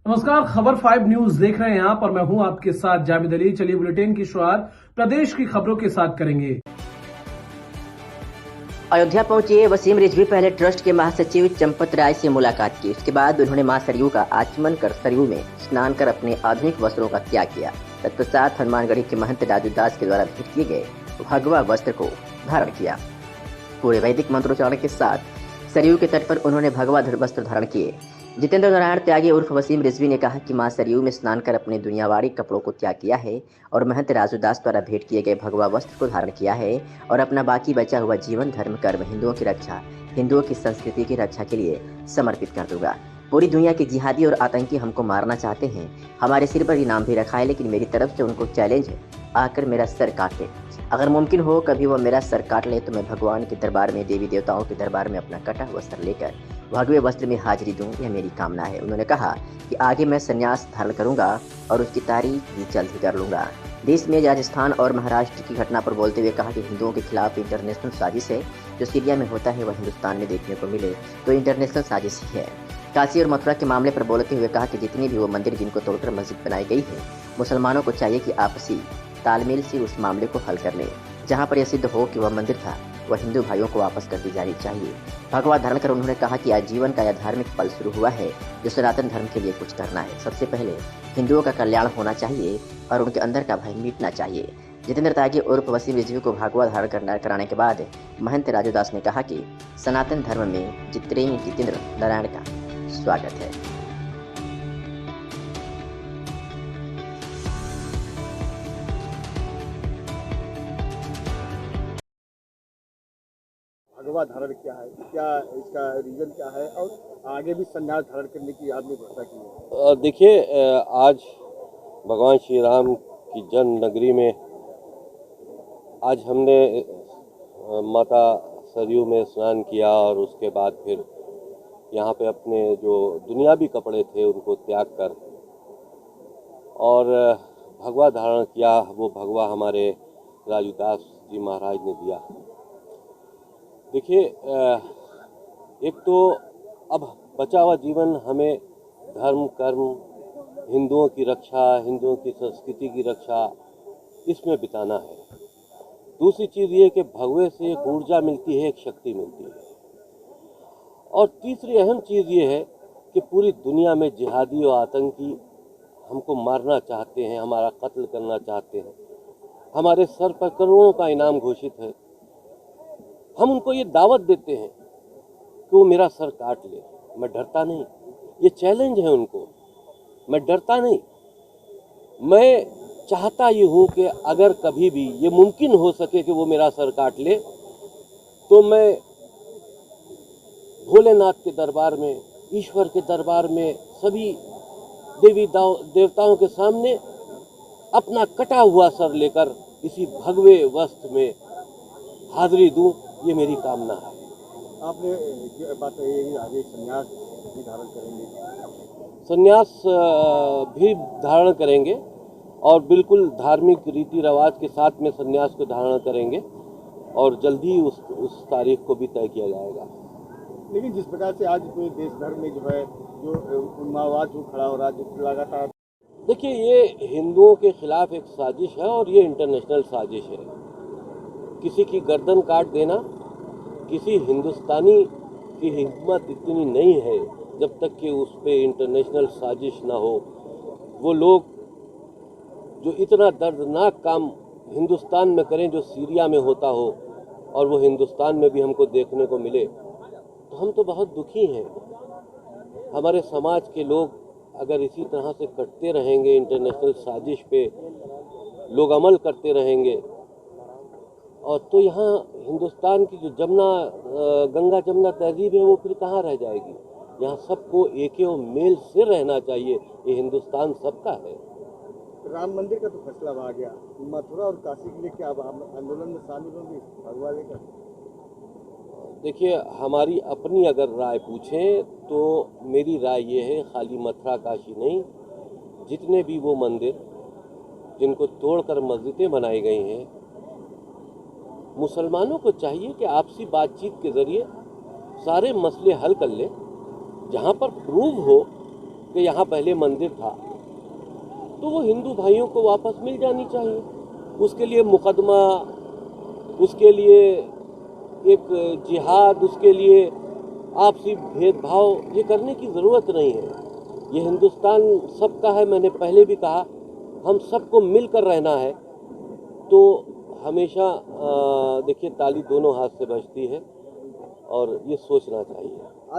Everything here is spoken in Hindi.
नमस्कार, खबर 5 न्यूज देख रहे हैं आप और मैं हूं आपके साथ जावेद अली। चलिए बुलेटिन की शुरुआत प्रदेश की खबरों के साथ करेंगे। अयोध्या पहुंचे वसीम रिजवी पहले ट्रस्ट के महासचिव चंपत राय से मुलाकात की। उसके बाद उन्होंने मां सरयू का आचमन कर सरयू में स्नान कर अपने आधुनिक वस्त्रों का त्याग किया। तत्पश्चात हनुमानगढ़ी के महंत राजू दास के द्वारा भेंट किए गए भगवा वस्त्र को धारण किया। पूरे वैदिक मंत्रोच्चारण के साथ सरयू के तट पर उन्होंने भगवा वस्त्र धारण किए। जितेंद्र नारायण त्यागी उर्फ वसीम रिजवी ने कहा कि मां सरयू में स्नान कर अपने दुनियावारी कपड़ों को त्याग किया है और महंत राजू दास द्वारा भेंट किए गए भगवा वस्त्र को धारण किया है और अपना बाकी बचा हुआ जीवन धर्म कर्म हिंदुओं की रक्षा, हिंदुओं की संस्कृति की रक्षा के लिए समर्पित कर दूंगा। पूरी दुनिया के जिहादी और आतंकी हमको मारना चाहते हैं। हमारे सिर पर इनाम भी रखा है, लेकिन मेरी तरफ से उनको चैलेंज है, आकर मेरा सर काट ले। अगर मुमकिन हो कभी वो मेरा सर काट ले तो मैं भगवान के दरबार में, देवी देवताओं के दरबार में अपना कटा हुआ सर लेकर भगवे वस्त्र में हाजिरी दूं, यह मेरी कामना है। उन्होंने कहा कि आगे मैं संन्यास धारण करूंगा और उसकी तारीख भी जल्द ही कर लूंगा। देश में राजस्थान और महाराष्ट्र की घटना पर बोलते हुए कहा कि हिंदुओं के खिलाफ इंटरनेशनल साजिश है। जो सीरिया में होता है वह हिंदुस्तान में देखने को मिले तो इंटरनेशनल साजिश ही है। काशी और मथुरा के मामले पर बोलते हुए कहा कि जितनी भी वो मंदिर जिनको तोड़कर मस्जिद बनाई गई है, मुसलमानों को चाहिए कि आपसी तालमेल से उस मामले को हल कर लें। जहां पर यह सिद्ध हो कि वह मंदिर था, वह हिंदू भाइयों को वापस कर दी जानी चाहिए। भगवा धारण कर उन्होंने कहा कि आज जीवन का यह धार्मिक पल शुरू हुआ है जो सनातन धर्म के लिए कुछ करना है। सबसे पहले हिंदुओं का कल्याण होना चाहिए और उनके अंदर का भय मिटना चाहिए। जितेंद्र त्यागी उर्फ वसीम रिजवी को भगवा धारण कराने के बाद महंत राजू दास ने कहा कि सनातन धर्म में जितेंद्र नारायण का स्वागत है। भगवा धारण क्या है, क्या इसका रीजन क्या है और आगे भी संन्यास धारण करने की आपने घोषणा की है? देखिए, आज भगवान श्री राम की जन्म नगरी में आज हमने माता सरयू में स्नान किया और उसके बाद फिर यहाँ पे अपने जो दुनियावी कपड़े थे उनको त्याग कर और भगवा धारण किया। वो भगवा हमारे राजूदास जी महाराज ने दिया। देखिए, एक तो अब बचा हुआ जीवन हमें धर्म कर्म, हिंदुओं की रक्षा, हिंदुओं की संस्कृति की रक्षा, इसमें बिताना है। दूसरी चीज़ ये कि भगवे से एक ऊर्जा मिलती है, एक शक्ति मिलती है। और तीसरी अहम चीज़ ये है कि पूरी दुनिया में जिहादी और आतंकी हमको मारना चाहते हैं, हमारा कत्ल करना चाहते हैं। हमारे सर पर करोड़ों का इनाम घोषित है। हम उनको ये दावत देते हैं कि वो मेरा सर काट ले। मैं डरता नहीं, ये चैलेंज है उनको। मैं डरता नहीं, मैं चाहता ये हूँ कि अगर कभी भी ये मुमकिन हो सके कि वो मेरा सर काट ले तो मैं भोलेनाथ के दरबार में, ईश्वर के दरबार में, सभी देवी देवताओं के सामने अपना कटा हुआ सर लेकर इसी भगवे वस्त्र में हाजिरी दूं, ये मेरी कामना है। आपने बात ये आगे संन्यास भी धारण करेंगे? संन्यास भी धारण करेंगे और बिल्कुल धार्मिक रीति रिवाज के साथ में संन्यास को धारण करेंगे और जल्दी उस तारीख को भी तय किया जाएगा। लेकिन जिस प्रकार से आज पूरे देश भर में जो है जो उन्मादवाद जो खड़ा हो रहा है, जो लगातार, देखिए, ये हिंदुओं के खिलाफ एक साजिश है और ये इंटरनेशनल साजिश है। किसी की गर्दन काट देना, किसी हिंदुस्तानी की हिम्मत इतनी नहीं है जब तक कि उस पर इंटरनेशनल साजिश ना हो। वो लोग जो इतना दर्दनाक काम हिंदुस्तान में करें जो सीरिया में होता हो और वो हिंदुस्तान में भी हमको देखने को मिले, तो हम तो बहुत दुखी हैं। हमारे समाज के लोग अगर इसी तरह से कटते रहेंगे, इंटरनेशनल साजिश पे लोग अमल करते रहेंगे, और तो यहाँ हिंदुस्तान की जो गंगा जमुना तहजीब है वो फिर कहाँ रह जाएगी। यहाँ सबको एक मेल से रहना चाहिए। ये हिंदुस्तान सबका है। राम मंदिर का तो फैसला आ गया, मथुरा और काशी के लिए क्या आप आंदोलन में शामिल होंगे भगवा लेकर? देखिए, हमारी अपनी अगर राय पूछें तो मेरी राय ये है, खाली मथुरा काशी नहीं, जितने भी वो मंदिर जिनको तोड़कर मस्जिदें बनाई गई हैं, मुसलमानों को चाहिए कि आपसी बातचीत के ज़रिए सारे मसले हल कर लें। जहाँ पर प्रूव हो कि यहाँ पहले मंदिर था, तो वो हिंदू भाइयों को वापस मिल जानी चाहिए। उसके लिए मुकदमा, उसके लिए एक जिहाद, उसके लिए आपसी भेदभाव ये करने की ज़रूरत नहीं है। ये हिंदुस्तान सबका है, मैंने पहले भी कहा, हम सबको मिलकर रहना है। तो हमेशा देखिए ताली दोनों हाथ से बजती है और ये सोचना चाहिए।